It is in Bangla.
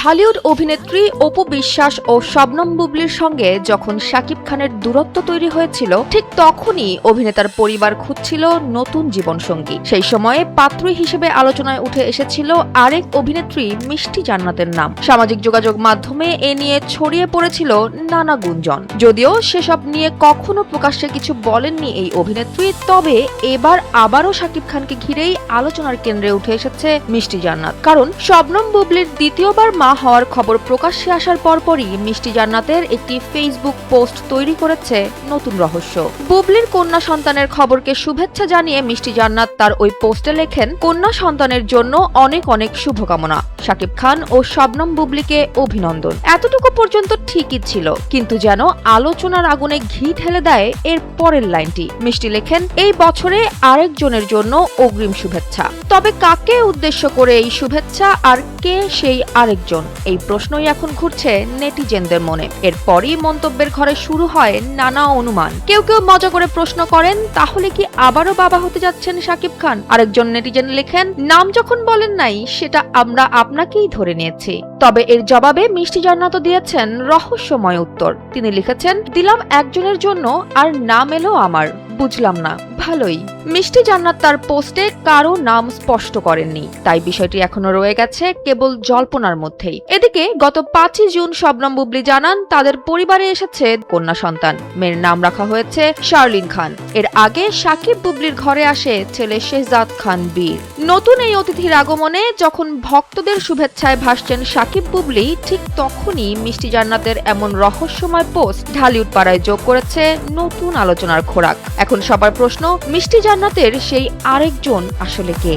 ঢালিউড অভিনেত্রী অপু বিশ্বাস ও শবনম বুবলির সঙ্গে যখন শাকিব খানের দূরত্ব তৈরি হয়েছিল, ঠিক তখনই অভিনেতার পরিবার খুঁজছিল নতুন জীবনসঙ্গী। সেই সময়ে পাত্রী হিসেবে আলোচনায় উঠে এসেছিল আরেক অভিনেত্রী মিষ্টি জান্নাতের নাম। সামাজিক যোগাযোগ মাধ্যমে এ নিয়ে ছড়িয়ে পড়েছিল নানা গুঞ্জন। যদিও সেসব নিয়ে কখনো প্রকাশ্যে কিছু বলেননি এই অভিনেত্রী, তবে এবার আবারও শাকিব খানকে ঘিরেই আলোচনার কেন্দ্রে উঠে এসেছে মিষ্টি জান্নাত। কারণ শবনম বুবলির দ্বিতীয়বার মা হওয়ার খবর প্রকাশ্যে আসার পরপরই মিষ্টি জান্নাতের একটি ফেসবুক পোস্ট তৈরি করেছে নতুন রহস্য। বুবলির কন্যা সন্তানের খবরকে শুভেচ্ছা জানিয়ে মিষ্টি জান্নাত তার ওই পোস্টে লেখেন, কন্যা সন্তানের জন্য অনেক অনেক শুভকামনা। শাকিব খান ও শবনম বুবলিকে অভিনন্দন। এতটুকু পর্যন্ত ঠিকই ছিল, কিন্তু যেন আলোচনার আগুনে ঘি ঢেলে দেয় এর পরের লাইনটি। মিষ্টি লেখেন, এই বছরে আরেকজনের জন্য অগ্রিম শুভেচ্ছা। তবে কাকে উদ্দেশ্য করে এই শুভেচ্ছা আর কে সেই আরেকজন, এই প্রশ্নই এখন ঘুরছে নেটিজেনদের মনে। এরপরই মন্তব্যের ঘরে শুরু হয় নানা অনুমান। কেউ কেউ মজা করে প্রশ্ন করেন, তাহলে কি আবারও বাবা হতে যাচ্ছেন শাকিব খান? আরেকজন নেটিজেন লেখেন, নাম যখন বলেন নাই সেটা আমরা আপনাকেই ধরে নিয়েছি। তবে এর জবাবে মিষ্টি জান্নাত দিয়েছেন রহস্যময় উত্তর। তিনি লিখেছেন, দিলাম একজনের জন্য আর নাম এলো আমার, বুঝলাম না, ভালোই। মিষ্টি জান্নাত তার পোস্টে কারো নাম স্পষ্ট করেননি, তাই বিষয়টি এখনো রয়ে গেছে কেবল জল্পনার মধ্যেই। এদিকে গত 5ই জুন শবনম বুবলি জানান, তাদের পরিবারে এসেছে কন্যা সন্তান। মেয়ের নাম রাখা হয়েছে শার্লিন খান। এর আগে শাকিব বুবলির ঘরে আসে ছেলে শেহজাদ খান বীর। নতুন এই অতিথির আগমনে যখন ভক্তদের শুভেচ্ছায় ভাসছেন শাকিব বুবলি, ঠিক তখনই মিষ্টি জান্নাতের এমন রহস্যময় পোস্ট ঢালিউড পাড়ায় যোগ করেছে নতুন আলোচনার খোরাক। এখন সবার প্রশ্ন, মিষ্টি জান্নাতের সেই আরেকজন আসলে কে?